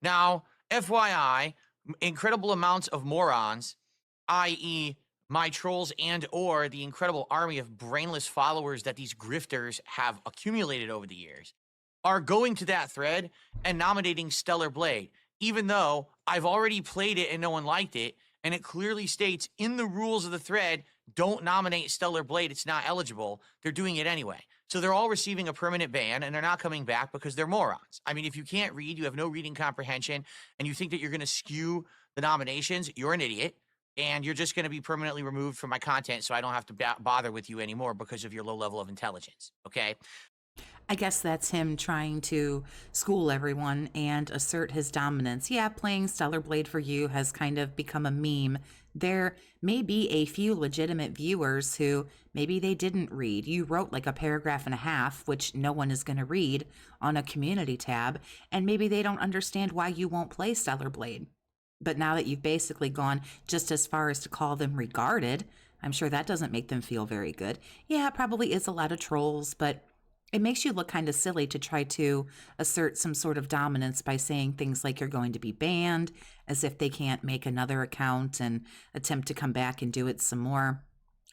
Now, FYI, incredible amounts of morons, i.e., my trolls and or the incredible army of brainless followers that these grifters have accumulated over the years, are going to that thread and nominating Stellar Blade, even though I've already played it and no one liked it, and it clearly states in the rules of the thread, don't nominate Stellar Blade, it's not eligible. They're doing it anyway. So they're all receiving a permanent ban, and they're not coming back because they're morons. I mean, if you can't read, you have no reading comprehension, and you think that you're going to skew the nominations, you're an idiot, and you're just going to be permanently removed from my content so I don't have to bother with you anymore because of your low level of intelligence, okay? I guess that's him trying to school everyone and assert his dominance. Yeah, playing Stellar Blade for you has kind of become a meme. There may be a few legitimate viewers who maybe they didn't read. You wrote like a paragraph and a half, which no one is going to read on a community tab, and maybe they don't understand why you won't play Stellar Blade. But now that you've basically gone just as far as to call them regarded, I'm sure that doesn't make them feel very good. Yeah, it probably is a lot of trolls, but it makes you look kind of silly to try to assert some sort of dominance by saying things like you're going to be banned, as if they can't make another account and attempt to come back and do it some more.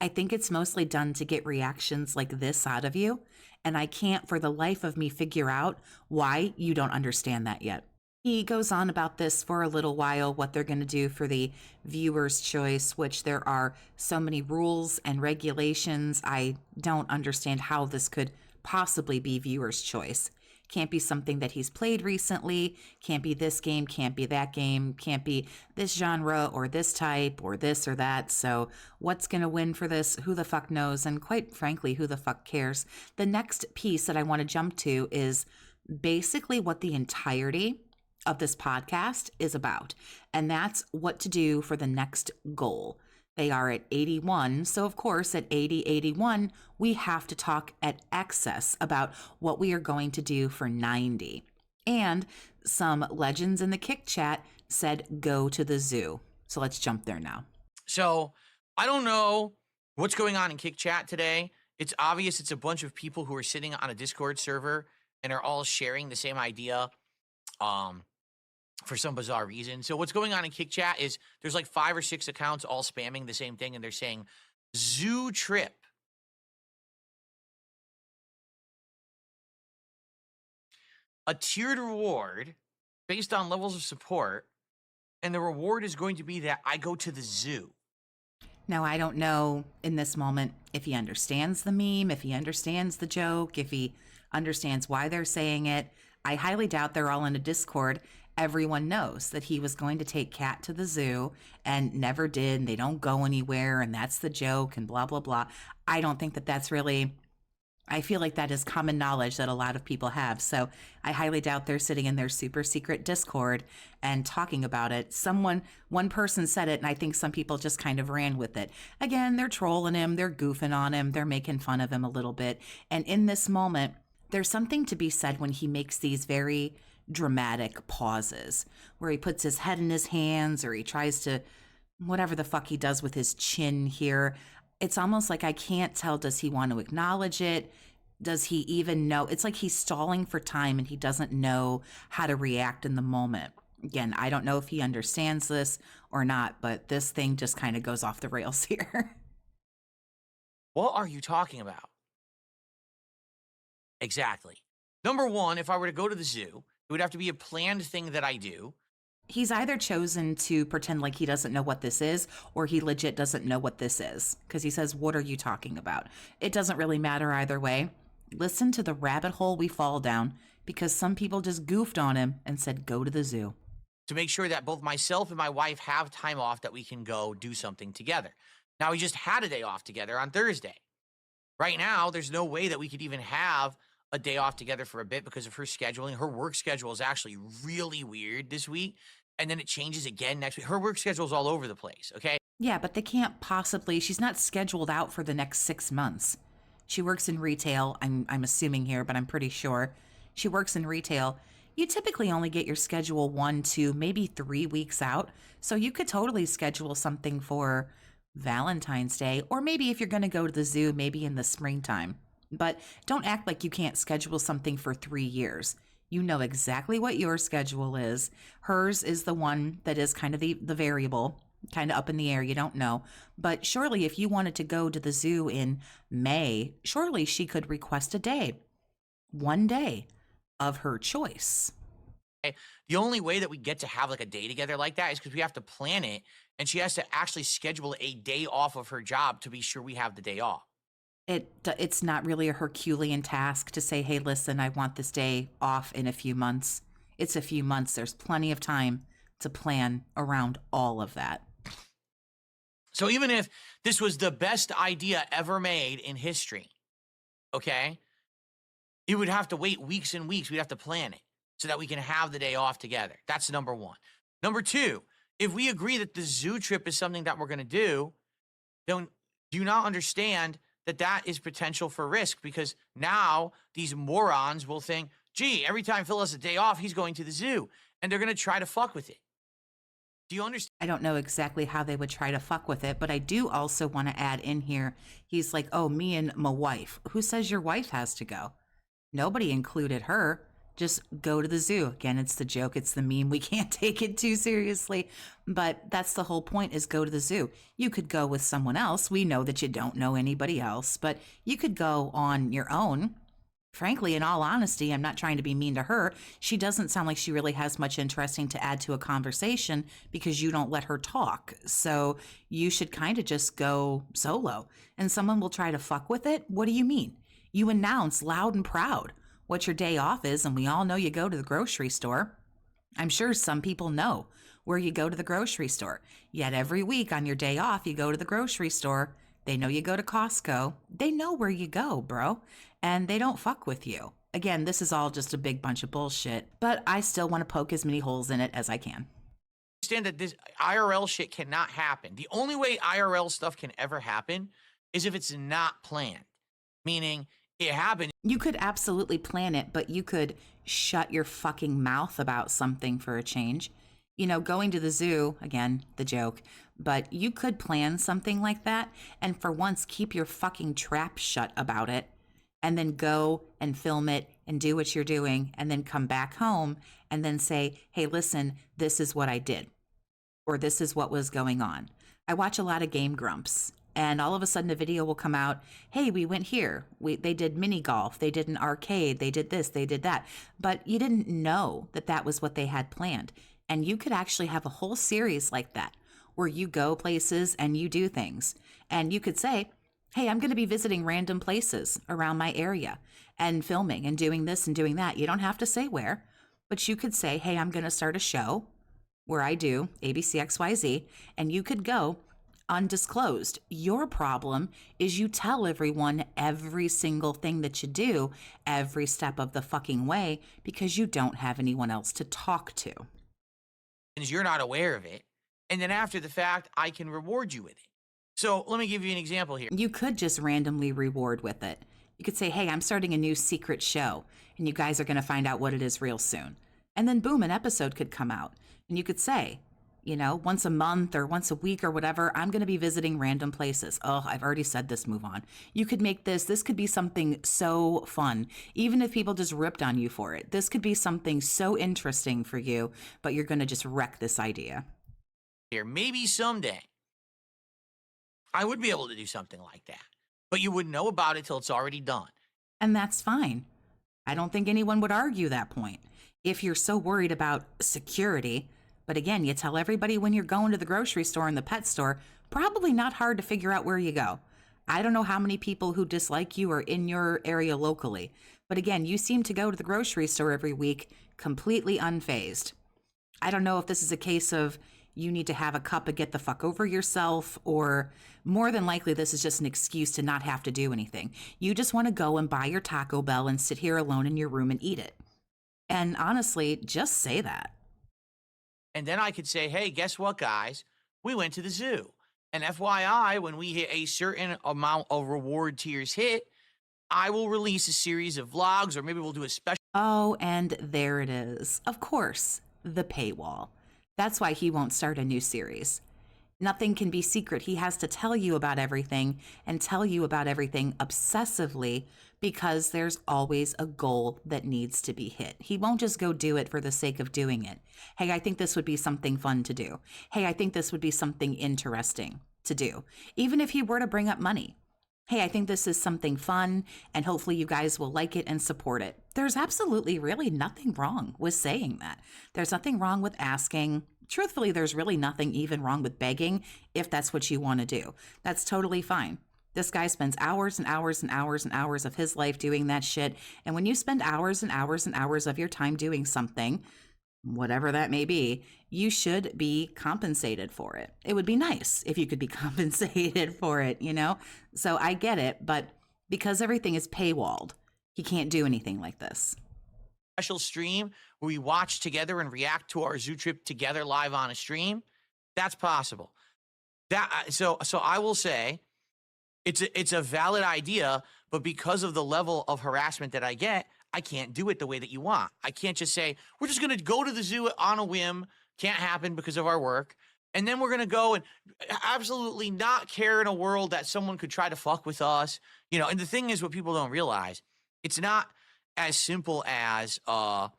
I think it's mostly done to get reactions like this out of you, and I can't for the life of me figure out why you don't understand that yet. He goes on about this for a little while, what they're going to do for the viewer's choice, which there are so many rules and regulations. I don't understand how this could possibly be viewer's choice. Can't be something that he's played recently, can't be this game, can't be that game, can't be this genre or this type or this or that. So what's going to win for this? Who the fuck knows? And quite frankly, who the fuck cares? The next piece that I want to jump to is basically what the entirety of this podcast is about, and that's what to do for the next goal. They are at 81. So, of course, at 80, 81, we have to talk at excess about what we are going to do for 90. And some legends in the Kick chat said, go to the zoo. So let's jump there now. So I don't know what's going on in Kick chat today. It's obvious it's a bunch of people who are sitting on a Discord server and are all sharing the same idea. For some bizarre reason. So what's going on in Kick chat is there's like 5 or 6 accounts all spamming the same thing, and they're saying zoo trip. A tiered reward based on levels of support, and the reward is going to be that I go to the zoo. Now, I don't know in this moment if he understands the meme, if he understands the joke, if he understands why they're saying it. I highly doubt they're all in a Discord. Everyone knows that he was going to take Cat to the zoo and never did. And they don't go anywhere, and that's the joke and blah, blah, blah. I don't think that that's really, I feel like that is common knowledge that a lot of people have. So I highly doubt they're sitting in their super secret Discord and talking about it. One person said it, and I think some people just kind of ran with it. Again, they're trolling him, they're goofing on him, they're making fun of him a little bit. And in this moment, there's something to be said when he makes these very dramatic pauses where he puts his head in his hands or he tries to, whatever the fuck he does with his chin here. It's almost like I can't tell, does he want to acknowledge it? Does he even know? It's like he's stalling for time and he doesn't know how to react in the moment. Again, I don't know if he understands this or not, but this thing just kind of goes off the rails here. What are you talking about? Exactly. Number one, if I were to go to the zoo, it would have to be a planned thing that I do. He's either chosen to pretend like he doesn't know what this is, or he legit doesn't know what this is. Because he says, what are you talking about? It doesn't really matter either way. Listen to the rabbit hole we fall down, because some people just goofed on him and said, go to the zoo. To make sure that both myself and my wife have time off that we can go do something together. Now, we just had a day off together on Thursday. Right now, there's no way that we could even have a day off together for a bit because of her scheduling. Her work schedule is actually really weird this week, and then it changes again next week. Her work schedule is all over the place, okay? Yeah, but they can't possibly, she's not scheduled out for the next 6 months. She works in retail, I'm assuming here, but I'm pretty sure. She works in retail. You typically only get your schedule 1, 2, maybe 3 weeks out. So you could totally schedule something for Valentine's Day, or maybe if you're going to go to the zoo, maybe in the springtime. But don't act like you can't schedule something for 3 years. You know exactly what your schedule is. Hers is the one that is kind of the variable, kind of up in the air. You don't know. But surely, if you wanted to go to the zoo in May, surely she could request a day, one day of her choice. The only way that we get to have like a day together like that is because we have to plan it, and she has to actually schedule a day off of her job to be sure we have the day off. It's not really a Herculean task to say, hey, listen, I want this day off in a few months. It's a few months. There's plenty of time to plan around all of that. So even if this was the best idea ever made in history, okay, it would have to wait weeks and weeks. We'd have to plan it so that we can have the day off together. That's number one. Number two, if we agree that the zoo trip is something that we're going to do, then do you not understand that that is potential for risk? Because now these morons will think, gee, every time Phil has a day off, he's going to the zoo, and they're going to try to fuck with it. Do you understand? I don't know exactly how they would try to fuck with it, but I do also want to add in here, he's like, oh, me and my wife. Who says your wife has to go? Nobody included her. Just go to the zoo. Again, it's the joke, it's the meme. We can't take it too seriously, but that's the whole point, is go to the zoo. You could go with someone else. We know that you don't know anybody else, but you could go on your own. Frankly, in all honesty, I'm not trying to be mean to her. She doesn't sound like she really has much interesting to add to a conversation because you don't let her talk. So you should kind of just go solo, and someone will try to fuck with it. What do you mean? You announce loud and proud what your day off is, and we all know you go to the grocery store. I'm sure some people know where you go to the grocery store. Yet every week on your day off, you go to the grocery store. They know you go to Costco. They know where you go, bro. And they don't fuck with you. Again, this is all just a big bunch of bullshit, but I still want to poke as many holes in it as I can. Understand that this IRL shit cannot happen. The only way IRL stuff can ever happen is if it's not planned, meaning it happened. You could absolutely plan it, but you could shut your fucking mouth about something for a change. You know, going to the zoo, again, the joke, but you could plan something like that and for once keep your fucking trap shut about it, and then go and film it and do what you're doing, and then come back home and then say, hey, listen, this is what I did, or this is what was going on. I watch a lot of Game Grumps, and all of a sudden a video will come out, hey, we went here, they did mini golf, they did an arcade, they did this, they did that, but you didn't know that that was what they had planned. And you could actually have a whole series like that where you go places and you do things, and you could say, hey, I'm going to be visiting random places around my area and filming and doing this and doing that. You don't have to say where, but you could say, hey, I'm going to start a show where I do ABCXYZ, and you could go undisclosed. Your problem is you tell everyone every single thing that you do every step of the fucking way because you don't have anyone else to talk to. You're not aware of it. And then after the fact, I can reward you with it. So let me give you an example here. You could just randomly reward with it. You could say, hey, I'm starting a new secret show, and you guys are going to find out what it is real soon. And then boom, an episode could come out. And you could say, you know, once a month or once a week or whatever, I'm going to be visiting random places. Oh, I've already said this, move on. You could make this could be something so fun, even if people just ripped on you for it. This could be something so interesting for you, but you're going to just wreck this idea. Here, maybe someday I would be able to do something like that, but you wouldn't know about it till it's already done. And that's fine. I don't think anyone would argue that point. If you're so worried about security, but again, you tell everybody when you're going to the grocery store and the pet store, probably not hard to figure out where you go. I don't know how many people who dislike you are in your area locally, but again, you seem to go to the grocery store every week completely unfazed. I don't know if this is a case of you need to have a cup and get the fuck over yourself, or more than likely this is just an excuse to not have to do anything. You just want to go and buy your Taco Bell and sit here alone in your room and eat it. And honestly, just say that. And then I could say, hey, guess what, guys? We went to the zoo. And FYI, when we hit a certain amount of reward tiers hit, I will release a series of vlogs, or maybe we'll do a special. Oh, and there it is. Of course, the paywall. That's why he won't start a new series. Nothing can be secret. He has to tell you about everything and tell you about everything obsessively because there's always a goal that needs to be hit. He won't just go do it for the sake of doing it. Hey, I think this would be something fun to do. Hey, I think this would be something interesting to do. Even if he were to bring up money. Hey, I think this is something fun and hopefully you guys will like it and support it. There's absolutely really nothing wrong with saying that. There's nothing wrong with asking. Truthfully, there's really nothing even wrong with begging if that's what you want to do. That's totally fine. This guy spends hours and hours and hours and hours of his life doing that shit. And when you spend hours and hours and hours of your time doing something, whatever that may be, you should be compensated for it. It would be nice if you could be compensated for it, you know? So I get it, but because everything is paywalled, he can't do anything like this. Special stream where we watch together and react to our zoo trip together live on a stream, that's possible. So I will say it's a valid idea, but because of the level of harassment that I get, I can't do it the way that you want. I can't just say, we're just going to go to the zoo on a whim. Can't happen because of our work. And then we're going to go and absolutely not care in a world that someone could try to fuck with us. You know, and the thing is what people don't realize, it's not as simple as, oh,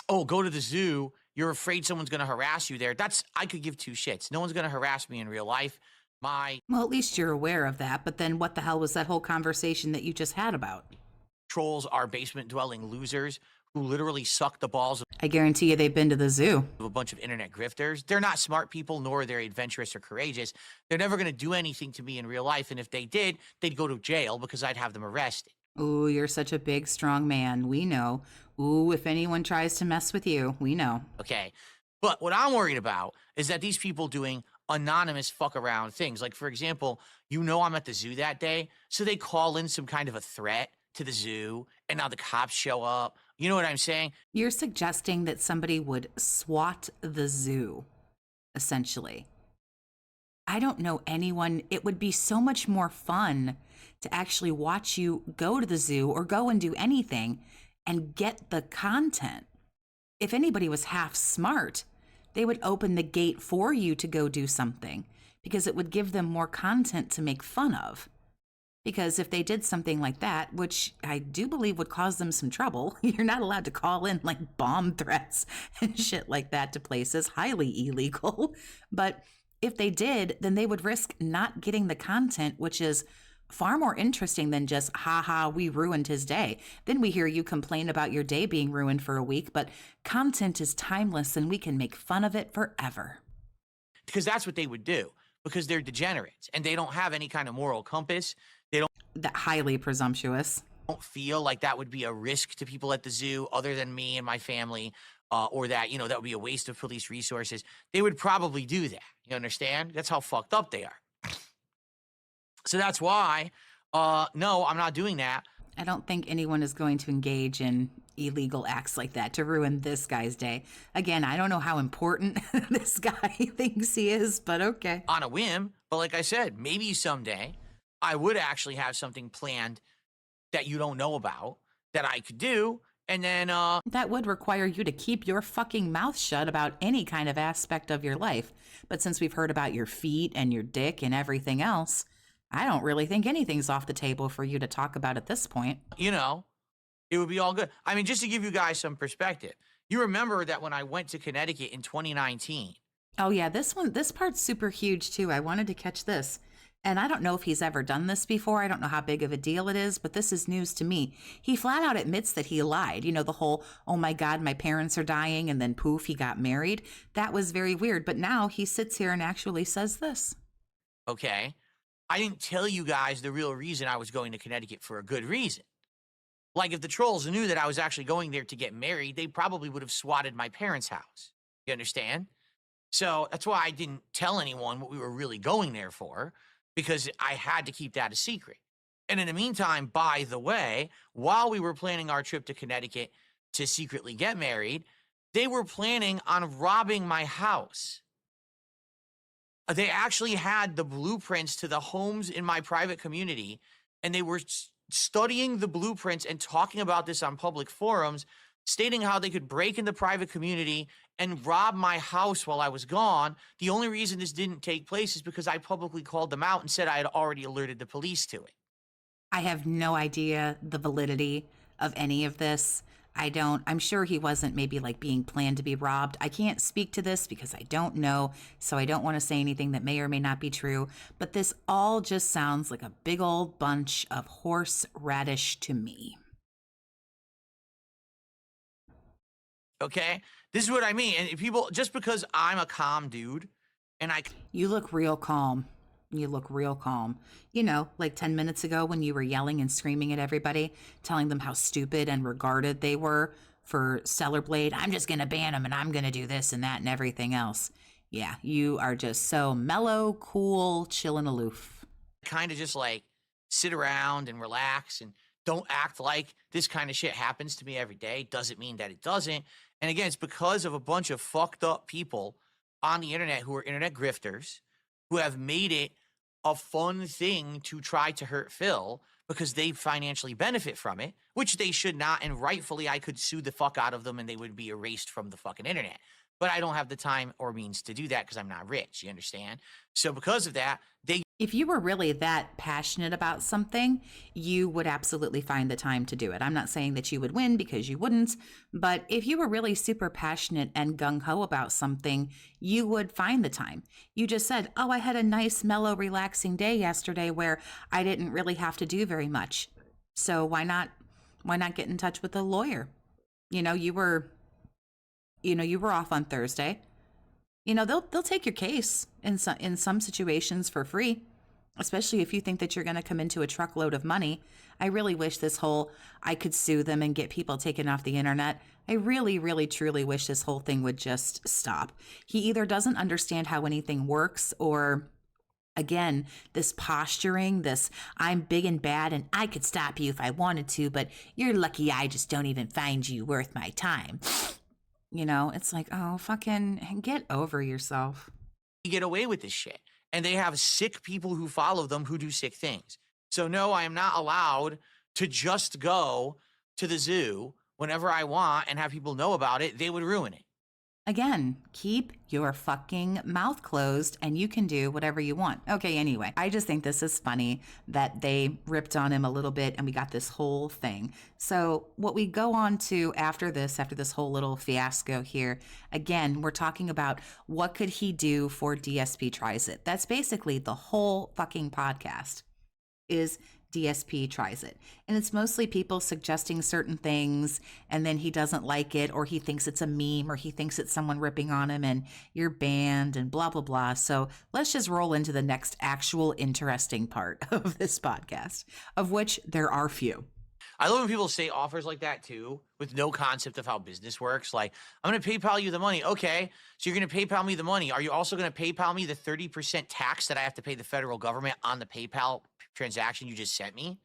go to the zoo. You're afraid someone's going to harass you there. I could give two shits. No one's going to harass me in real life. Well, at least you're aware of that. But then what the hell was that whole conversation that you just had about? Trolls are basement-dwelling losers who literally suck the balls of I guarantee you they've been to the zoo. a bunch of internet grifters. They're not smart people, nor are they adventurous or courageous. They're never going to do anything to me in real life, and if they did, they'd go to jail because I'd have them arrested. Ooh, you're such a big, strong man. We know. Ooh, if anyone tries to mess with you, we know. Okay, but what I'm worried about is that these people doing anonymous fuck around things. Like, for example, I'm at the zoo that day, so they call in some kind of a threat to the zoo, and now the cops show up. You know what I'm saying? You're suggesting that somebody would SWAT the zoo, essentially. I don't know anyone. It would be so much more fun to actually watch you go to the zoo or go and do anything and get the content. If anybody was half smart, they would open the gate for you to go do something because it would give them more content to make fun of. Because if they did something like that, which I do believe would cause them some trouble, you're not allowed to call in like bomb threats and shit like that to places, highly illegal. But if they did, then they would risk not getting the content, which is far more interesting than just, haha, we ruined his day. Then we hear you complain about your day being ruined for a week, but content is timeless and we can make fun of it forever. Because that's what they would do, because they're degenerates and they don't have any kind of moral compass. That highly presumptuous. Don't feel like that would be a risk to people at the zoo other than me and my family, or that, that would be a waste of police resources. They would probably do that. You understand? That's how fucked up they are. So that's why, no, I'm not doing that. I don't think anyone is going to engage in illegal acts like that to ruin this guy's day. Again, I don't know how important this guy thinks he is, but okay. On a whim, but like I said, maybe someday I would actually have something planned that you don't know about that I could do, and then that would require you to keep your fucking mouth shut about any kind of aspect of your life. But since we've heard about your feet and your dick and everything else, I don't really think anything's off the table for you to talk about at this point. It would be all good. I mean, just to give you guys some perspective, you remember that when I went to Connecticut in 2019. Oh yeah, this part's super huge too. I wanted to catch this. And I don't know if he's ever done this before. I don't know how big of a deal it is, but this is news to me. He flat out admits that he lied. The whole, oh my God, my parents are dying, and then poof, he got married. That was very weird. But now he sits here and actually says this. Okay. I didn't tell you guys the real reason I was going to Connecticut for a good reason. Like, if the trolls knew that I was actually going there to get married, they probably would have swatted my parents' house. You understand? So that's why I didn't tell anyone what we were really going there for, because I had to keep that a secret. And in the meantime, by the way, while we were planning our trip to Connecticut to secretly get married, they were planning on robbing my house. They actually had the blueprints to the homes in my private community, and they were studying the blueprints and talking about this on public forums stating how they could break in the private community and rob my house while I was gone. The only reason this didn't take place is because I publicly called them out and said I had already alerted the police to it. I have no idea the validity of any of this. I'm sure he wasn't maybe like being planned to be robbed. I can't speak to this because I don't know, so I don't want to say anything that may or may not be true. But this all just sounds like a big old bunch of horseradish to me. Okay? This is what I mean. And people, just because I'm a calm dude and You look real calm. You look real calm. You know, like 10 minutes ago when you were yelling and screaming at everybody, telling them how stupid and regarded they were for Stellar Blade. I'm just going to ban them and I'm going to do this and that and everything else. Yeah, you are just so mellow, cool, chill and aloof. kind of just like sit around and relax and don't act like this kind of shit happens to me every day. Doesn't mean that it doesn't. And again, it's because of a bunch of fucked up people on the internet who are internet grifters who have made it a fun thing to try to hurt Phil because they financially benefit from it, which they should not. And rightfully, I could sue the fuck out of them and they would be erased from the fucking internet. But I don't have the time or means to do that because I'm not rich, you understand? So because of that, If you were really that passionate about something, you would absolutely find the time to do it. I'm not saying that you would win because you wouldn't, but if you were really super passionate and gung-ho about something, you would find the time. You just said, oh, I had a nice, mellow, relaxing day yesterday where I didn't really have to do very much. So why not get in touch with a lawyer? You were off on Thursday. They'll take your case in some situations for free, especially if you think that you're going to come into a truckload of money. I really wish I could sue them and get people taken off the internet. I really, really, truly wish this whole thing would just stop. He either doesn't understand how anything works or, again, this posturing, this I'm big and bad and I could stop you if I wanted to, but you're lucky I just don't even find you worth my time. It's like, oh, fucking get over yourself. get away with this shit. And they have sick people who follow them who do sick things. So no, I am not allowed to just go to the zoo whenever I want and have people know about it. They would ruin it. Again, keep your fucking mouth closed and you can do whatever you want. Okay, anyway, I just think this is funny that they ripped on him a little bit and we got this whole thing. So what we go on to after this whole little fiasco here, again, we're talking about what could he do for DSP Tries It. That's basically the whole fucking podcast is DSP Tries It. And it's mostly people suggesting certain things and then he doesn't like it or he thinks it's a meme or he thinks it's someone ripping on him and you're banned and blah, blah, blah. So let's just roll into the next actual interesting part of this podcast, of which there are few. I love when people say offers like that too, with no concept of how business works. Like, I'm going to PayPal you the money. Okay, so you're going to PayPal me the money. Are you also going to PayPal me the 30% tax that I have to pay the federal government on the PayPal transaction you just sent me?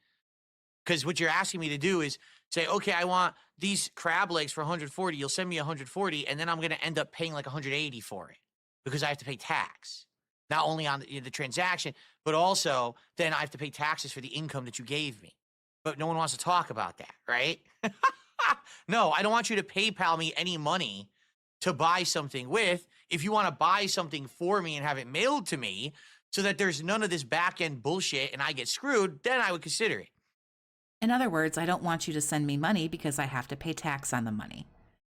Because what you're asking me to do is say, okay, I want these crab legs for 140. You'll send me 140, and then I'm going to end up paying like 180 for it because I have to pay tax. Not only on the transaction, but also then I have to pay taxes for the income that you gave me. But no one wants to talk about that, right? No, I don't want you to PayPal me any money to buy something with. If you want to buy something for me and have it mailed to me so that there's none of this back-end bullshit and I get screwed, then I would consider it. In other words, I don't want you to send me money because I have to pay tax on the money.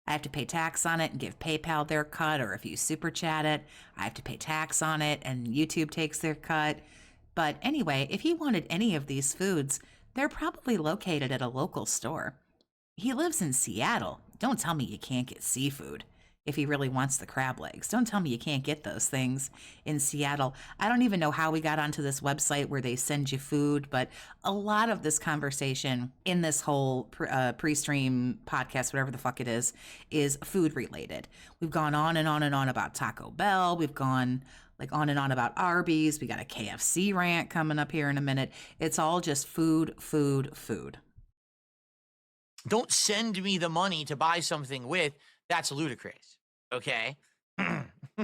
I have to pay tax on it and give PayPal their cut, or if you super chat it, I have to pay tax on it and YouTube takes their cut. But anyway, if he wanted any of these foods, they're probably located at a local store. He lives in Seattle. Don't tell me you can't get seafood if he really wants the crab legs. Don't tell me you can't get those things in Seattle. I don't even know how we got onto this website where they send you food, but a lot of this conversation in this whole pre-stream podcast, whatever the fuck it is food related. We've gone on and on and on about Taco Bell. We've gone like on and on about Arby's. We got a KFC rant coming up here in a minute. It's all just food, food, food. Don't send me the money to buy something with. That's ludicrous. Okay? But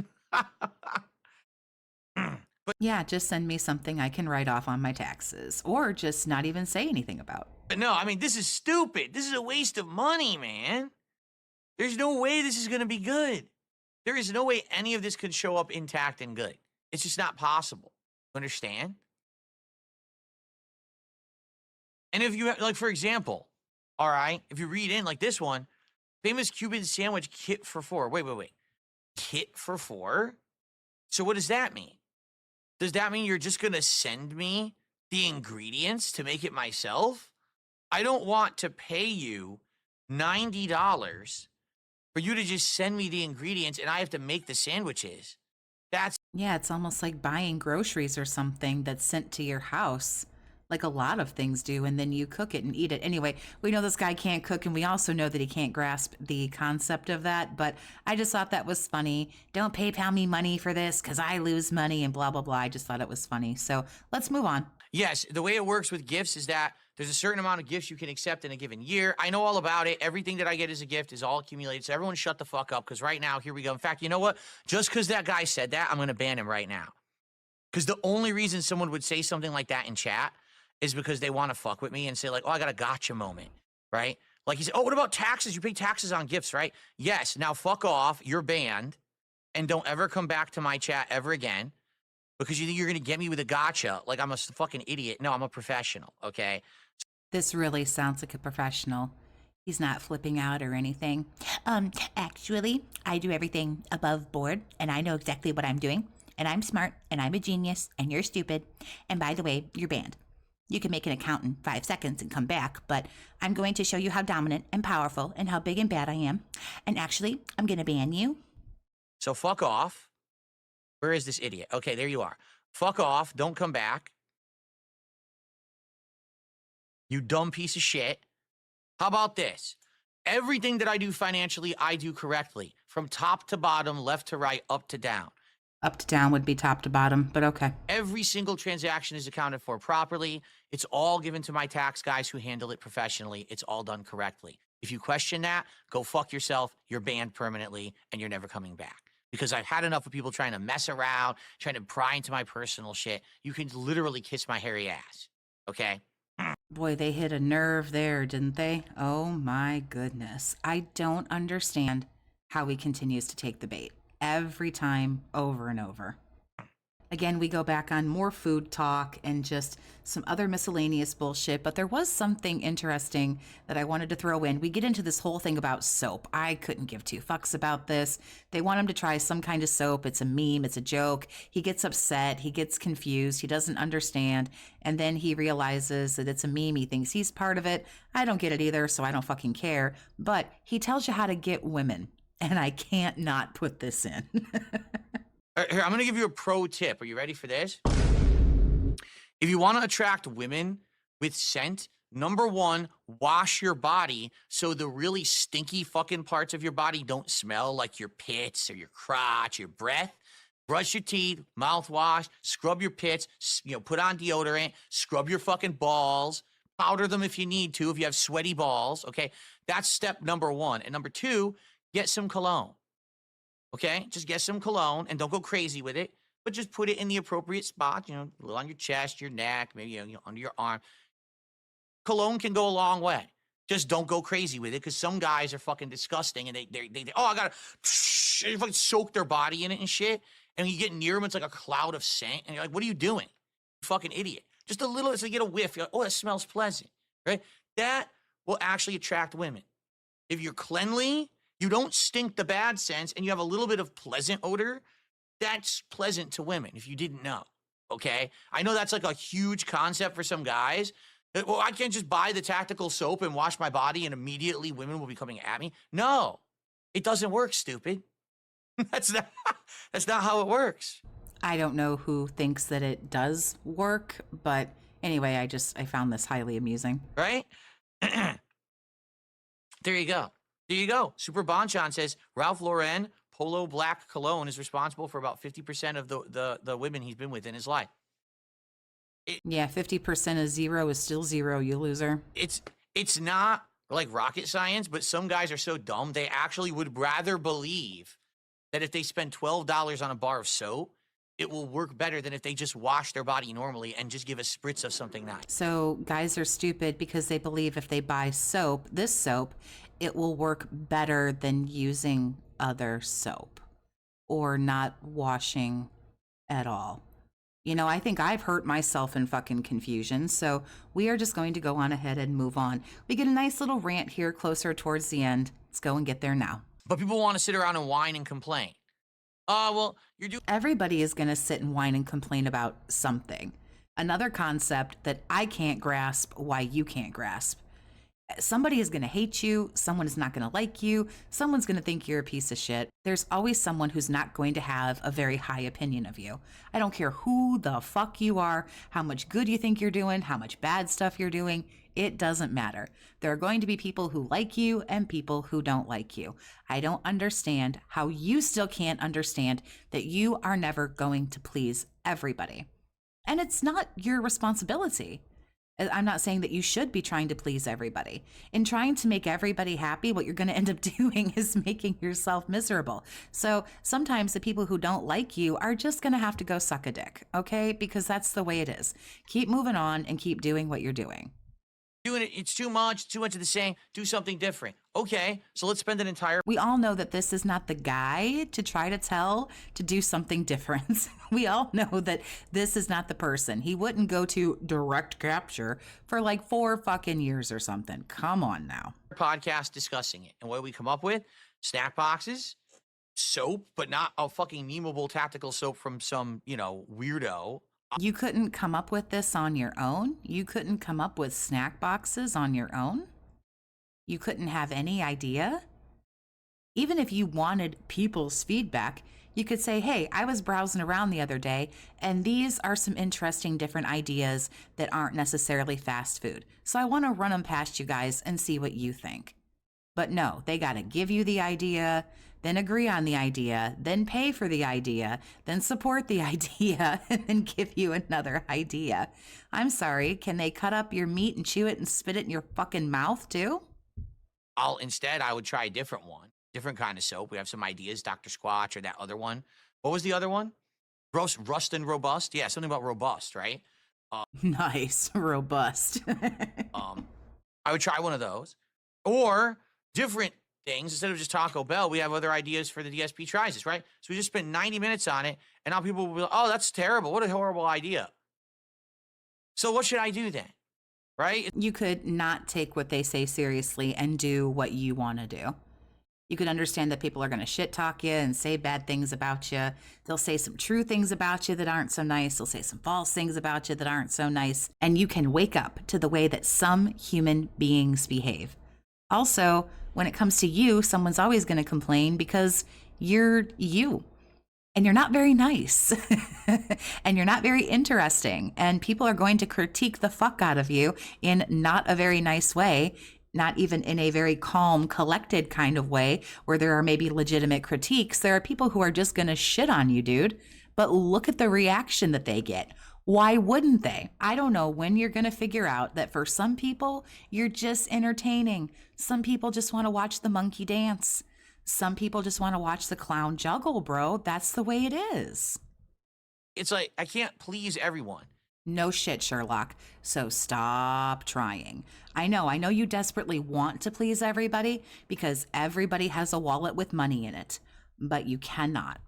yeah, just send me something I can write off on my taxes or just not even say anything about. But no, I mean, this is stupid. This is a waste of money, man. There's no way this is going to be good. There is no way any of this could show up intact and good. It's just not possible. Understand? And if you, like, for example, all right, if you read in like this one, famous Cuban sandwich kit for $4. Wait. Kit for $4? So what does that mean? Does that mean you're just going to send me the ingredients to make it myself? I don't want to pay you $90 for you to just send me the ingredients and I have to make the sandwiches. Yeah, it's almost like buying groceries or something that's sent to your house, like a lot of things do, and then you cook it and eat it. Anyway, we know this guy can't cook, and we also know that he can't grasp the concept of that, but I just thought that was funny. Don't PayPal me money for this because I lose money and blah, blah, blah. I just thought it was funny. So let's move on. Yes, the way it works with gifts is that there's a certain amount of gifts you can accept in a given year. I know all about it. Everything that I get as a gift is all accumulated. So everyone shut the fuck up because right now, here we go. In fact, you know what? Just because that guy said that, I'm going to ban him right now. Because the only reason someone would say something like that in chat is because they want to fuck with me and say like, oh, I got a gotcha moment, right? Like he said, oh, what about taxes? You pay taxes on gifts, right? Yes. Now fuck off. You're banned. And don't ever come back to my chat ever again. Because you think you're going to get me with a gotcha like I'm a fucking idiot. No, I'm a professional, okay? This really sounds like a professional. He's not flipping out or anything. Actually, I do everything above board, and I know exactly what I'm doing. And I'm smart, and I'm a genius, and you're stupid. And by the way, you're banned. You can make an account in 5 seconds and come back, but I'm going to show you how dominant and powerful and how big and bad I am. And actually, I'm going to ban you. So fuck off. Where is this idiot? Okay, there you are. Fuck off. Don't come back. You dumb piece of shit. How about this? Everything that I do financially, I do correctly. From top to bottom, left to right, up to down. Up to down would be top to bottom, but okay. Every single transaction is accounted for properly. It's all given to my tax guys who handle it professionally. It's all done correctly. If you question that, go fuck yourself. You're banned permanently, and you're never coming back. Because I've had enough of people trying to mess around, trying to pry into my personal shit. You can literally kiss my hairy ass, okay? Boy, they hit a nerve there, didn't they? Oh my goodness. I don't understand how he continues to take the bait every time, over and over. Again, we go back on more food talk and just some other miscellaneous bullshit, but there was something interesting that I wanted to throw in. We get into this whole thing about soap. I couldn't give two fucks about this. They want him to try some kind of soap. It's a meme. It's a joke. He gets upset. He gets confused. He doesn't understand. And then he realizes that it's a meme. He thinks he's part of it. I don't get it either, so I don't fucking care. But he tells you how to get women, and I can't not put this in. Here, I'm going to give you a pro tip. Are you ready for this? If you want to attract women with scent, number one, wash your body so the really stinky fucking parts of your body don't smell, like your pits or your crotch, your breath. Brush your teeth, mouthwash, scrub your pits, put on deodorant, scrub your fucking balls, powder them if you need to, if you have sweaty balls, okay? That's step number one. And number two, get some cologne. Okay, just get some cologne and don't go crazy with it, but just put it in the appropriate spot, a little on your chest, your neck, maybe under your arm. Cologne can go a long way. Just don't go crazy with it because some guys are fucking disgusting and they oh, I gotta fucking soak their body in it and shit. And when you get near them, it's like a cloud of scent. And you're like, what are you doing? You fucking idiot. Just a little, so you get a whiff. You're like, oh, that smells pleasant, right? That will actually attract women. If you're cleanly, you don't stink the bad sense, and you have a little bit of pleasant odor, that's pleasant to women, if you didn't know, okay? I know that's like a huge concept for some guys. Well, I can't just buy the tactical soap and wash my body and immediately women will be coming at me. No, it doesn't work, stupid. That's not how it works. I don't know who thinks that it does work, but anyway, I found this highly amusing. Right? There you go. There you go. Super Bonchon says Ralph Lauren Polo Black Cologne is responsible for about 50% of the women he's been with in his life. Yeah, 50% of zero is still zero, you loser. It's not like rocket science, but some guys are so dumb, they actually would rather believe that if they spend $12 on a bar of soap, it will work better than if they just wash their body normally and just give a spritz of something nice. So guys are stupid because they believe if they buy soap, this soap, it will work better than using other soap or not washing at all. You know, I think I've hurt myself in fucking confusion, so we are just going to go on ahead and move on. We get a nice little rant here closer towards the end. Let's go and get there now. But people want to sit around and whine and complain. Well, you're doing. Everybody is going to sit and whine and complain about something. Another concept that I can't grasp why you can't grasp. Somebody is going to hate you. Someone is not going to like you. Someone's going to think you're a piece of shit. There's always someone who's not going to have a very high opinion of you. I don't care who the fuck you are, how much good you think you're doing, how much bad stuff you're doing. It doesn't matter. There are going to be people who like you and people who don't like you. I don't understand how you still can't understand that you are never going to please everybody. And it's not your responsibility. I'm not saying that you should be trying to please everybody. In trying to make everybody happy, what you're going to end up doing is making yourself miserable. So sometimes the people who don't like you are just going to have to go suck a dick, okay? Because that's the way it is. Keep moving on and keep doing what you're doing. Doing it, it's too much of the same. Do something different. Okay, so let's spend an entire. We all know that this is not the guy to try to tell to do something different. We all know that this is not the person. He wouldn't go to direct capture for like 4 fucking years or something. Come on now. Podcast discussing it. And what do we come up with? Snack boxes, soap, but not a fucking memeable tactical soap from some, weirdo. You couldn't come up with this on your own? You couldn't come up with snack boxes on your own? You couldn't have any idea? Even if you wanted people's feedback, you could say, hey, I was browsing around the other day, and these are some interesting different ideas that aren't necessarily fast food. So I want to run them past you guys and see what you think. But no, they got to give you the idea, then agree on the idea, then pay for the idea, then support the idea, and then give you another idea. I'm sorry, can they cut up your meat and chew it and spit it in your fucking mouth too? I would try a different one, different kind of soap. We have some ideas, Dr. Squatch or that other one. What was the other one? Rust and robust? Yeah, something about robust, right? Nice, robust. I would try one of those. Or different things. Instead of just Taco Bell, we have other ideas for the DSP tries this, right? So we just spent 90 minutes on it, and now people will be like, oh, that's terrible. What a horrible idea. So what should I do then? Right? You could not take what they say seriously and do what you want to do. You could understand that people are going to shit talk you and say bad things about you. They'll say some true things about you that aren't so nice. They'll say some false things about you that aren't so nice. And you can wake up to the way that some human beings behave. Also, when it comes to you, someone's always going to complain because you're you. And you're not very nice. And you're not very interesting. And people are going to critique the fuck out of you in not a very nice way, not even in a very calm, collected kind of way where there are maybe legitimate critiques. There are people who are just going to shit on you, dude. But look at the reaction that they get. Why wouldn't they? I don't know when you're going to figure out that for some people, you're just entertaining. Some people just want to watch the monkey dance. Some people just want to watch the clown juggle, bro. That's the way it is. It's like, I can't please everyone. No shit, Sherlock. So stop trying. I know you desperately want to please everybody because everybody has a wallet with money in it, but you cannot.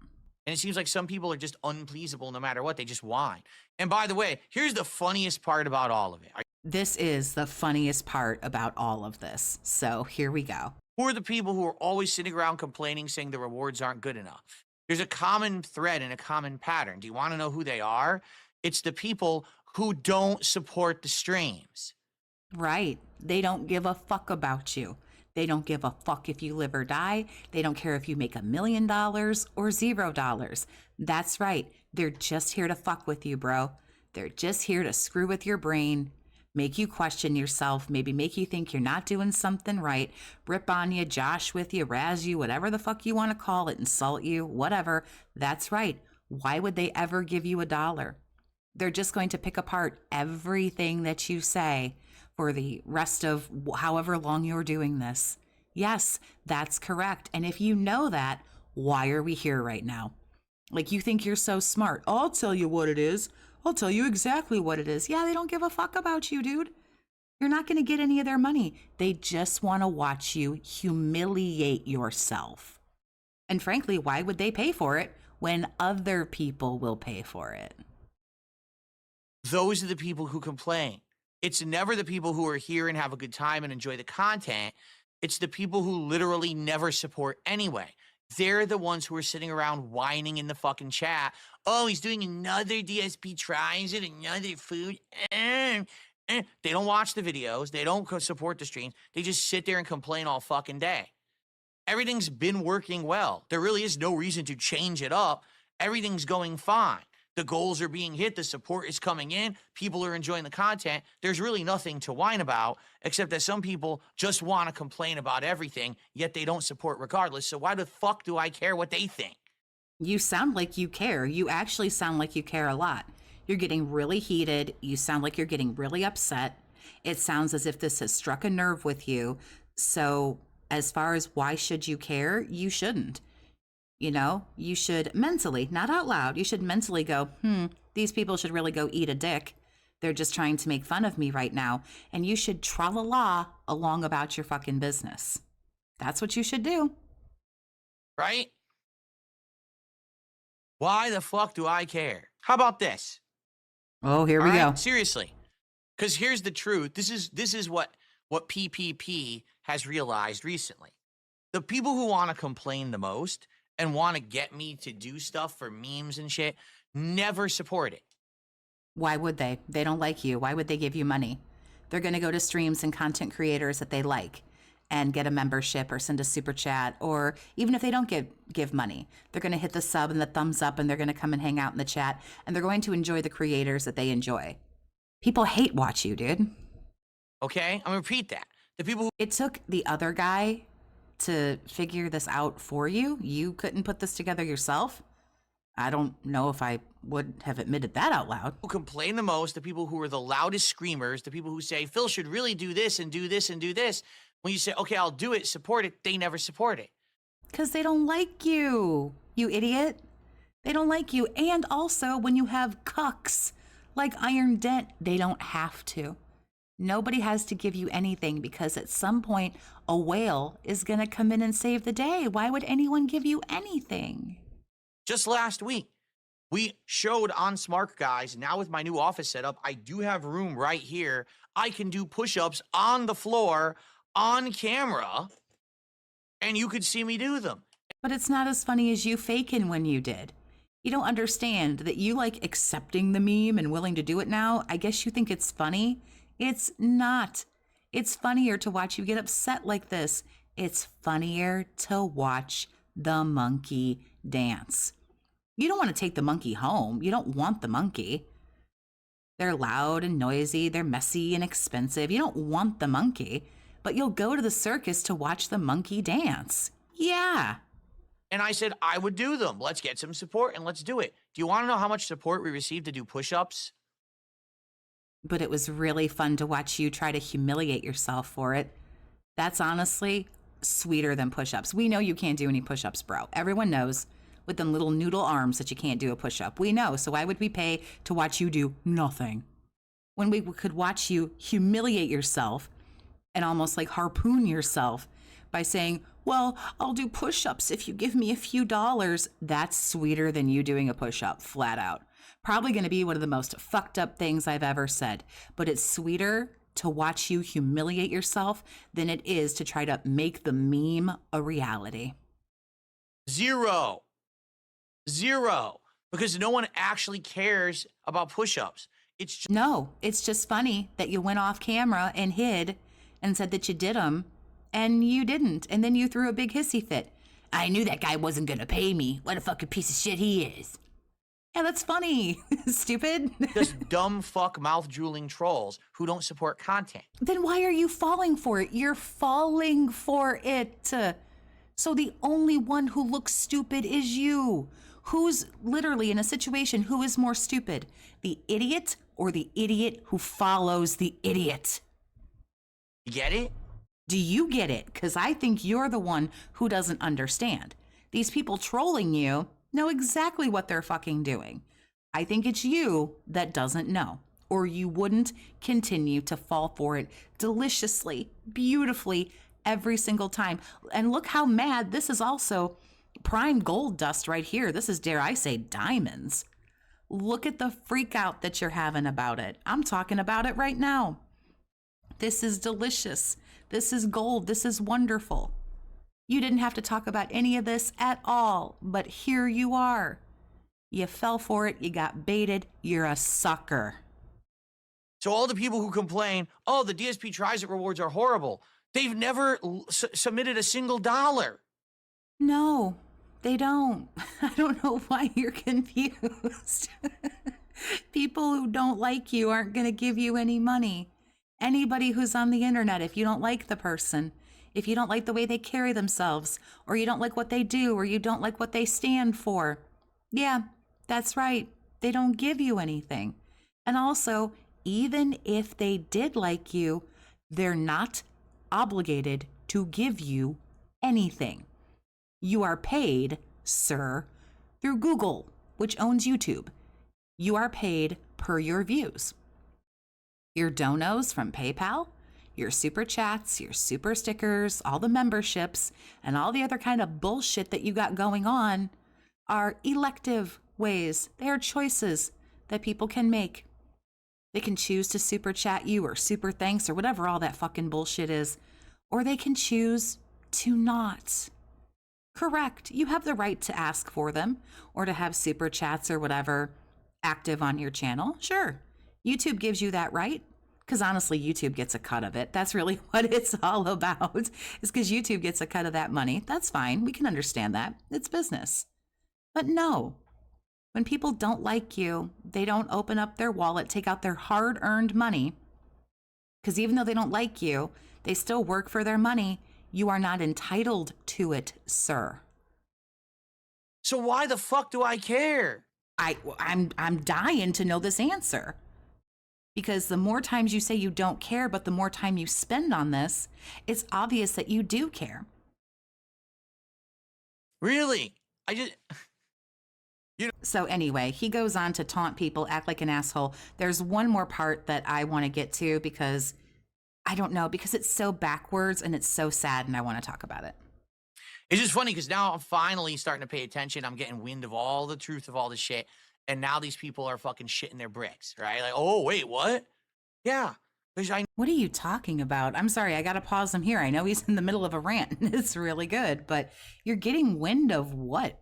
And it seems like some people are just unpleasable no matter what. They just whine. And by the way, here's the funniest part about all of it. This is the funniest part about all of this. So here we go. Who are the people who are always sitting around complaining, saying the rewards aren't good enough? There's a common thread and a common pattern. Do you want to know who they are? It's the people who don't support the streams. Right. They don't give a fuck about you. They don't give a fuck if you live or die. They don't care if you make $1 million or $0. That's right. They're just here to fuck with you, bro. They're just here to screw with your brain, make you question yourself, maybe make you think you're not doing something right, rip on you, josh with you, razz you, whatever the fuck you want to call it, insult you, whatever. That's right. Why would they ever give you $1? They're just going to pick apart everything that you say for the rest of however long you're doing this. Yes, that's correct. And if you know that, why are we here right now? Like, you think you're so smart. I'll tell you what it is. I'll tell you exactly what it is. Yeah, they don't give a fuck about you, dude. You're not going to get any of their money. They just want to watch you humiliate yourself. And frankly, why would they pay for it when other people will pay for it? Those are the people who complain. It's never the people who are here and have a good time and enjoy the content. It's the people who literally never support anyway. They're the ones who are sitting around whining in the fucking chat. Oh, he's doing another DSP tries it, another food. They don't watch the videos. They don't support the streams. They just sit there and complain all fucking day. Everything's been working well. There really is no reason to change it up. Everything's going fine. The goals are being hit. The support is coming in. People are enjoying the content. There's really nothing to whine about, except that some people just want to complain about everything, yet they don't support regardless. So why the fuck do I care what they think? You sound like you care. You actually sound like you care a lot. You're getting really heated. You sound like you're getting really upset. It sounds as if this has struck a nerve with you. So as far as why should you care, you shouldn't. You know, you should mentally, not out loud, you should mentally go, these people should really go eat a dick. They're just trying to make fun of me right now. And you should tra-la-la along about your fucking business. That's what you should do. Right? Why the fuck do I care? How about this? Oh, here we go. Seriously. Because here's the truth. This is what PPP has realized recently. The people who want to complain the most and want to get me to do stuff for memes and shit never support it. Why would they? They don't like you. Why would they give you money? They're going to go to streams and content creators that they like and get a membership or send a super chat, or even if they don't give money, they're going to hit the sub and the thumbs up and they're going to come and hang out in the chat and they're going to enjoy the creators that they enjoy. People hate watch you, dude. Okay? I'm going to repeat that. The people who... It took the other guy to figure this out for you. You couldn't put this together yourself. I don't know if I would have admitted that out loud. Who complain the most, the people who are the loudest screamers, the people who say, Phil should really do this and do this and do this. When you say, okay, I'll do it, support it, they never support it. Because they don't like you, you idiot. They don't like you. And also, when you have cucks like Iron Dent, they don't have to. Nobody has to give you anything because at some point, a whale is going to come in and save the day. Why would anyone give you anything? Just last week, we showed on Smart Guys, now with my new office setup, I do have room right here. I can do push-ups on the floor, on camera, and you could see me do them. But it's not as funny as you faking when you did. You don't understand that you like accepting the meme and willing to do it now. I guess you think it's funny. It's not. It's funnier to watch you get upset like this. It's funnier to watch the monkey dance. You don't want to take the monkey home. You don't want the monkey. They're loud and noisy. They're messy and expensive. You don't want the monkey, but you'll go to the circus to watch the monkey dance. Yeah. And I said, I would do them. Let's get some support and let's do it. Do you want to know how much support we received to do push-ups? But it was really fun to watch you try to humiliate yourself for it. That's honestly sweeter than push-ups. We know you can't do any push-ups, bro. Everyone knows with them little noodle arms that you can't do a push-up. We know, so why would we pay to watch you do nothing? When we could watch you humiliate yourself and almost like harpoon yourself by saying, well, I'll do push-ups if you give me a few dollars. That's sweeter than you doing a push-up, flat out. Probably going to be one of the most fucked up things I've ever said, but it's sweeter to watch you humiliate yourself than it is to try to make the meme a reality. Zero. Because no one actually cares about push-ups. No, it's just funny that you went off camera and hid and said that you did them, and you didn't, and then you threw a big hissy fit. I knew that guy wasn't going to pay me. What a fucking piece of shit he is. Yeah, that's funny. Stupid. Just dumb fuck mouth drooling trolls who don't support content. Then why are you falling for it? You're falling for it. So the only one who looks stupid is you. Who's literally in a situation, who is more stupid? The idiot or the idiot who follows the idiot? You get it? Do you get it? Because I think you're the one who doesn't understand. These people trolling you know exactly what they're fucking doing. I think it's you that doesn't know, or you wouldn't continue to fall for it deliciously, beautifully every single time. And look how mad this is also prime gold dust right here. This is, dare I say, diamonds. Look at the freak out that you're having about it. I'm talking about it right now. This is delicious. This is gold. This is wonderful. You didn't have to talk about any of this at all, but here you are. You fell for it. You got baited. You're a sucker. So all the people who complain, oh, the DSP tries it rewards are horrible, they've never submitted a single dollar. No, they don't. I don't know why you're confused. People who don't like you aren't going to give you any money. Anybody who's on the internet, if you don't like the person, if you don't like the way they carry themselves, or you don't like what they do, or you don't like what they stand for, yeah, that's right. They don't give you anything. And also, even if they did like you, they're not obligated to give you anything. You are paid, sir, through Google, which owns YouTube. You are paid per your views. Your donos from PayPal, your super chats, your super stickers, all the memberships, and all the other kind of bullshit that you got going on are elective ways. They are choices that people can make. They can choose to super chat you or super thanks or whatever all that fucking bullshit is, or they can choose to not. Correct. You have the right to ask for them or to have super chats or whatever active on your channel. Sure. YouTube gives you that right, because honestly, YouTube gets a cut of it. That's really what it's all about, is because YouTube gets a cut of that money. That's fine. We can understand that. It's business. But no, when people don't like you, they don't open up their wallet, take out their hard-earned money, because even though they don't like you, they still work for their money. You are not entitled to it, sir. So why the fuck do I care? I'm dying to know this answer. Because the more times you say you don't care, but the more time you spend on this, it's obvious that you do care. Really? So anyway, he goes on to taunt people, act like an asshole. There's one more part that I want to get to because I don't know, because it's so backwards and it's so sad and I want to talk about it. It's just funny because now I'm finally starting to pay attention. I'm getting wind of all the truth of all this shit. And now these people are fucking shitting their bricks, right? Like, oh, wait, what? Yeah. What are you talking about? I'm sorry, I got to pause him here. I know he's in the middle of a rant. It's really good, but you're getting wind of what?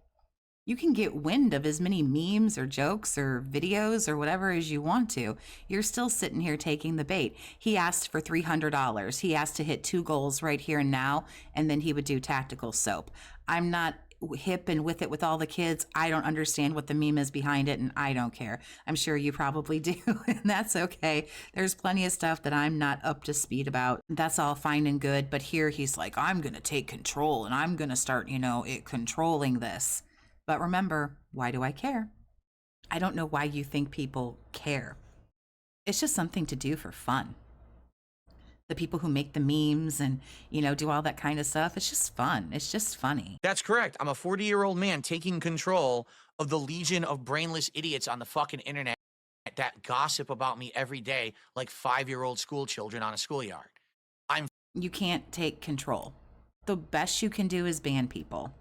You can get wind of as many memes or jokes or videos or whatever as you want to. You're still sitting here taking the bait. He asked for $300. He asked to hit 2 goals right here and now, and then he would do tactical soap. I'm not hip and with it with all the kids. I don't understand what the meme is behind it, and I don't care. I'm sure you probably do, and that's okay. There's plenty of stuff that I'm not up to speed about. That's all fine and good, but here he's like, I'm going to take control, and I'm going to start, controlling this. But remember, why do I care? I don't know why you think people care. It's just something to do for fun. The people who make the memes and, do all that kind of stuff, it's just fun. It's just funny. That's correct. I'm a 40-year-old man taking control of the legion of brainless idiots on the fucking internet that gossip about me every day like 5-year-old school children on a schoolyard. You can't take control. The best you can do is ban people.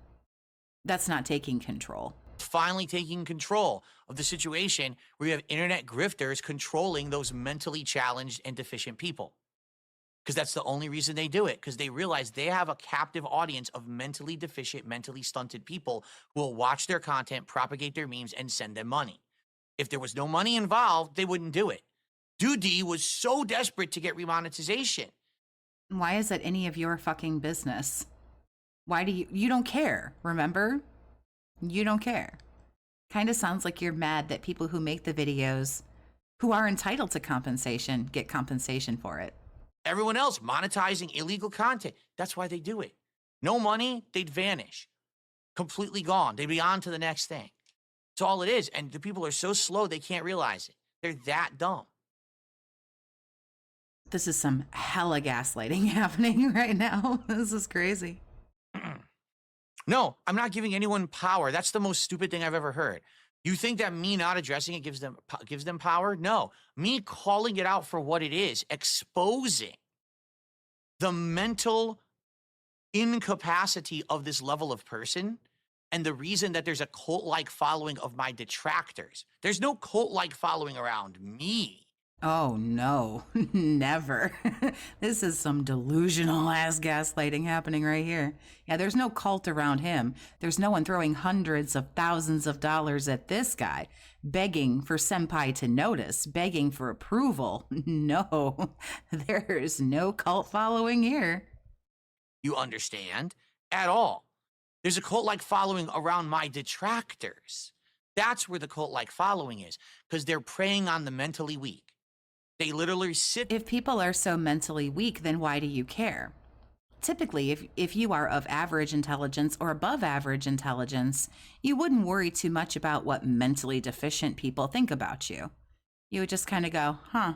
That's not taking control. Finally taking control of the situation where you have internet grifters controlling those mentally challenged and deficient people. Because that's the only reason they do it, because they realize they have a captive audience of mentally deficient, mentally stunted people who will watch their content, propagate their memes, and send them money. If there was no money involved, they wouldn't do it. Doody was so desperate to get remonetization. Why is that any of your fucking business? Why do you don't care, remember? You don't care. Kind of sounds like you're mad that people who make the videos, who are entitled to compensation, get compensation for it. Everyone else monetizing illegal content. That's why they do it. No money, they'd vanish. Completely gone. They'd be on to the next thing. That's all it is. And the people are so slow, they can't realize it. They're that dumb. This is some hella gaslighting happening right now. This is crazy. No, I'm not giving anyone power. That's the most stupid thing I've ever heard. You think that me not addressing it gives them power? No. Me calling it out for what it is, exposing the mental incapacity of this level of person, and the reason that there's a cult-like following of my detractors. There's no cult-like following around me. Oh no, never. This is some delusional ass gaslighting happening right here. Yeah, there's no cult around him. There's no one throwing hundreds of thousands of dollars at this guy, begging for senpai to notice, begging for approval. No, there's no cult following here. You understand? At all. There's a cult-like following around my detractors. That's where the cult-like following is, because they're preying on the mentally weak. They literally sit. If people are so mentally weak, then why do you care? Typically, if you are of average intelligence or above average intelligence, you wouldn't worry too much about what mentally deficient people think about you. You would just kind of go, huh,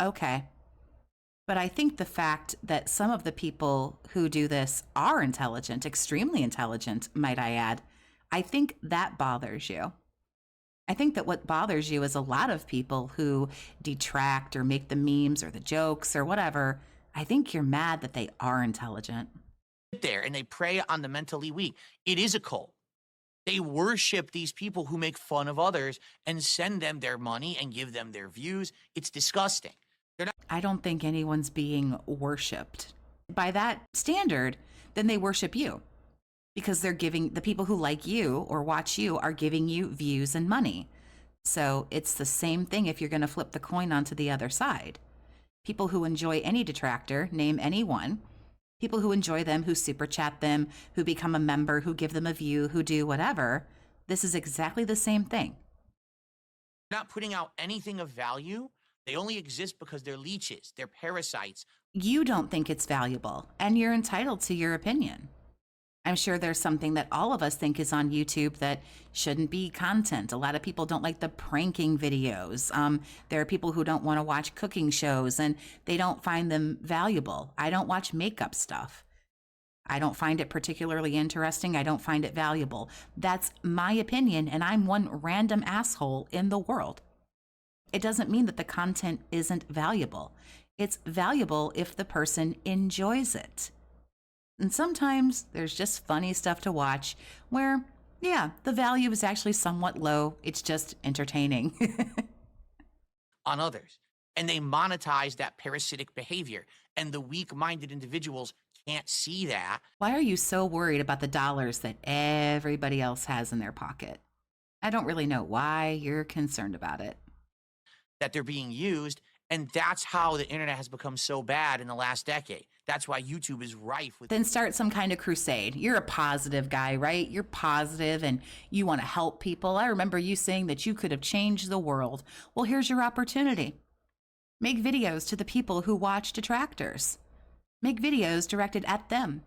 okay. But I think the fact that some of the people who do this are intelligent, extremely intelligent, might I add, I think that bothers you. I think that what bothers you is a lot of people who detract or make the memes or the jokes or whatever. I think you're mad that they are intelligent. There and they prey on the mentally weak. It is a cult. They worship these people who make fun of others and send them their money and give them their views. It's disgusting. I don't think anyone's being worshipped. By that standard, then they worship you. Because they're giving, the people who like you or watch you are giving you views and money. So it's the same thing if you're going to flip the coin onto the other side. People who enjoy any detractor, name anyone. People who enjoy them, who super chat them, who become a member, who give them a view, who do whatever. This is exactly the same thing. Not putting out anything of value. They only exist because they're leeches. They're parasites. You don't think it's valuable, and you're entitled to your opinion. I'm sure there's something that all of us think is on YouTube that shouldn't be content. A lot of people don't like the pranking videos. There are people who don't want to watch cooking shows and they don't find them valuable. I don't watch makeup stuff. I don't find it particularly interesting. I don't find it valuable. That's my opinion, and I'm one random asshole in the world. It doesn't mean that the content isn't valuable. It's valuable if the person enjoys it. And sometimes there's just funny stuff to watch where, yeah, the value is actually somewhat low. It's just entertaining. On others. And they monetize that parasitic behavior. And the weak-minded individuals can't see that. Why are you so worried about the dollars that everybody else has in their pocket? I don't really know why you're concerned about it. That they're being used. And that's how the internet has become so bad in the last decade. That's why YouTube is rife with. Then start some kind of crusade. You're a positive guy, right? You're positive and you want to help people. I remember you saying that you could have changed the world. Well, here's your opportunity. Make videos to the people who watch detractors. Make videos directed at them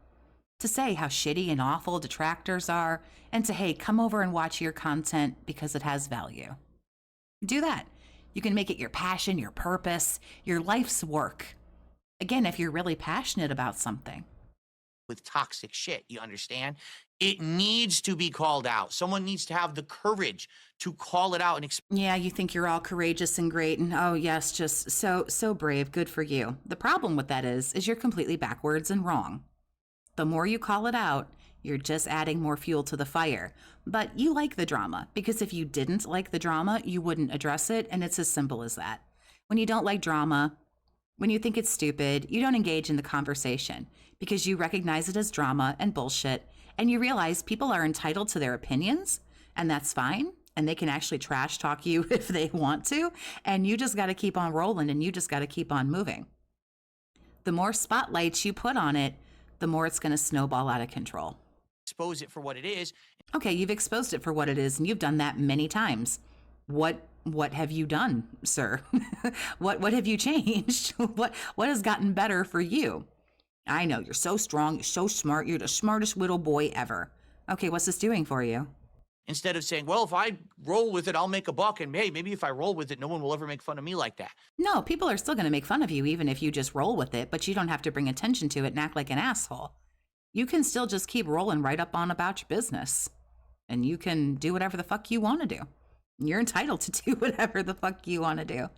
to say how shitty and awful detractors are and to, hey, come over and watch your content because it has value. Do that. You can make it your passion, your purpose, your life's work. Again, if you're really passionate about something. With toxic shit, you understand? It needs to be called out. Someone needs to have the courage to call it out and yeah, you think you're all courageous and great and oh yes, just so brave, good for you. The problem with that is you're completely backwards and wrong. The more you call it out, you're just adding more fuel to the fire. But you like the drama, because if you didn't like the drama, you wouldn't address it, and it's as simple as that. When you don't like drama, when you think it's stupid, you don't engage in the conversation, because you recognize it as drama and bullshit, and you realize people are entitled to their opinions, and that's fine, and they can actually trash talk you if they want to, and you just got to keep on rolling, and you just got to keep on moving. The more spotlights you put on it, the more it's going to snowball out of control. expose it for what it is. Okay, you've exposed it for what it is, and you've done that many times. What have you done, sir? What have you changed? What has gotten better for you? I know, you're so strong, you're so smart, you're the smartest little boy ever. Okay, what's this doing for you? Instead of saying, well, if I roll with it, I'll make a buck, and hey, maybe if I roll with it, no one will ever make fun of me like that. No, people are still going to make fun of you even if you just roll with it, but you don't have to bring attention to it and act like an asshole. You can still just keep rolling right up on about your business. And you can do whatever the fuck you want to do. You're entitled to do whatever the fuck you want to do.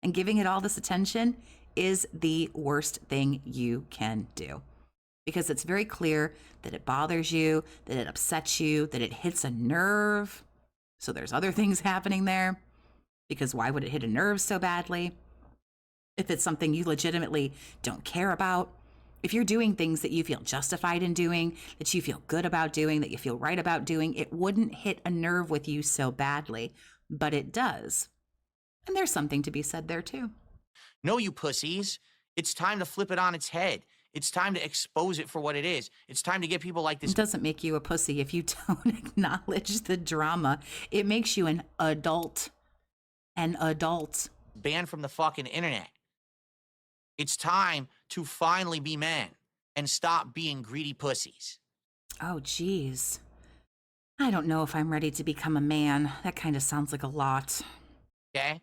And giving it all this attention is the worst thing you can do. Because it's very clear that it bothers you, that it upsets you, that it hits a nerve. So there's other things happening there. Because why would it hit a nerve so badly? If it's something you legitimately don't care about, if you're doing things that you feel justified in doing, that you feel good about doing, that you feel right about doing, it wouldn't hit a nerve with you so badly, but it does. And there's something to be said there too. No, you pussies. It's time to flip it on its head. It's time to expose it for what it is. It's time to get people like this. It doesn't make you a pussy if you don't acknowledge the drama. It makes you an adult. An adult. Banned from the fucking internet. It's time to finally be men and stop being greedy pussies. Oh, geez. I don't know if I'm ready to become a man. That kind of sounds like a lot. Okay?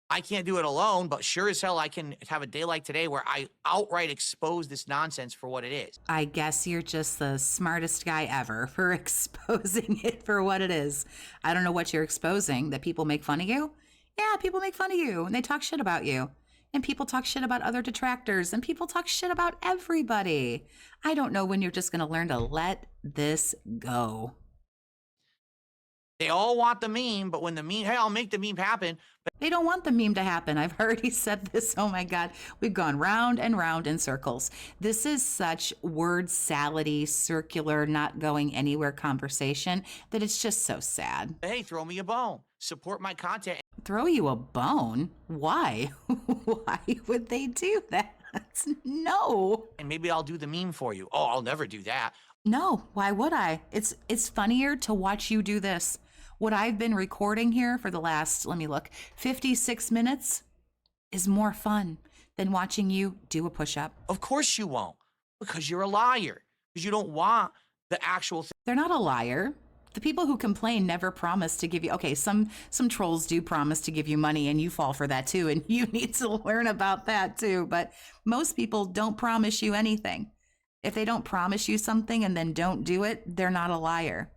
I can't do it alone, but sure as hell I can have a day like today where I outright expose this nonsense for what it is. I guess you're just the smartest guy ever for exposing it for what it is. I don't know what you're exposing, that people make fun of you? Yeah, people make fun of you and they talk shit about you. And people talk shit about other detractors, and people talk shit about everybody. I don't know when you're just going to learn to let this go. They all want the meme, but when the meme, hey, I'll make the meme happen. But they don't want the meme to happen. I've already said this. Oh my God. We've gone round and round in circles. This is such word salady, circular, not going anywhere conversation that it's just so sad. Hey, throw me a bone. Support my content. Throw you a bone? Why? Why would they do that? No. And maybe I'll do the meme for you. Oh, I'll never do that. No, why would I? It's funnier to watch you do this. What I've been recording here for the last, 56 minutes is more fun than watching you do a push-up. Of course you won't, because you're a liar. Because you don't want the actual thing. They're not a liar. The people who complain never promise to give you, okay, some trolls do promise to give you money and you fall for that too, and you need to learn about that too. But most people don't promise you anything. If they don't promise you something and then don't do it, they're not a liar.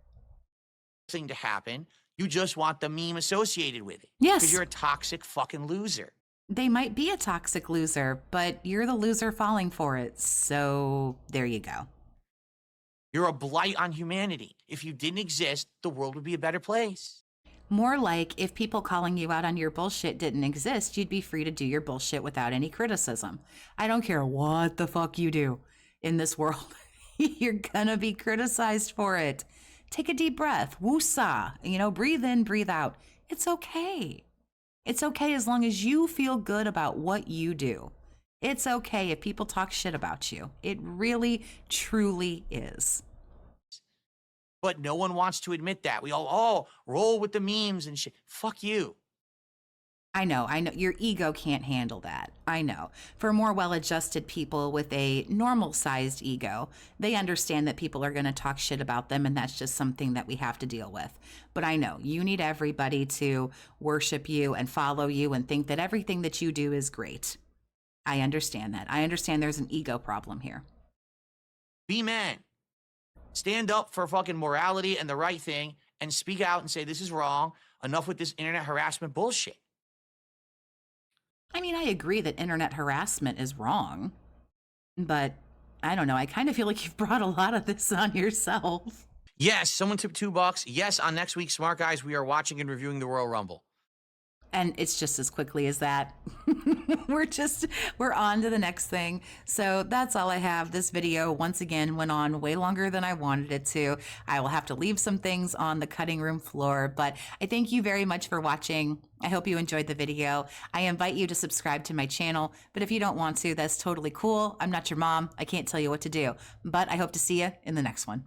Thing to happen, you just want the meme associated with it. Yes. Because you're a toxic fucking loser. They might be a toxic loser, but you're the loser falling for it. So there you go. You're a blight on humanity. If you didn't exist, the world would be a better place. More like if people calling you out on your bullshit didn't exist, you'd be free to do your bullshit without any criticism. I don't care what the fuck you do in this world. You're gonna be criticized for it. Take a deep breath. Woosah. Breathe in, breathe out. It's okay. It's okay as long as you feel good about what you do. It's okay if people talk shit about you. It really, truly is. But no one wants to admit that. We all roll with the memes and shit. Fuck you. I know. Your ego can't handle that. I know. For more well-adjusted people with a normal-sized ego, they understand that people are going to talk shit about them, and that's just something that we have to deal with. But I know you need everybody to worship you and follow you and think that everything that you do is great. I understand that. I understand there's an ego problem here. Be men. Stand up for fucking morality and the right thing and speak out and say, this is wrong. Enough with this internet harassment bullshit. I mean, I agree that internet harassment is wrong, but I don't know. I kind of feel like you've brought a lot of this on yourself. Yes, someone tipped $2. Yes, on next week's Smart Guys, we are watching and reviewing the Royal Rumble. And it's just as quickly as that. We're on to the next thing. So that's all I have. This video, once again, went on way longer than I wanted it to. I will have to leave some things on the cutting room floor, but I thank you very much for watching. I hope you enjoyed the video. I invite you to subscribe to my channel, but if you don't want to, that's totally cool. I'm not your mom. I can't tell you what to do, but I hope to see you in the next one.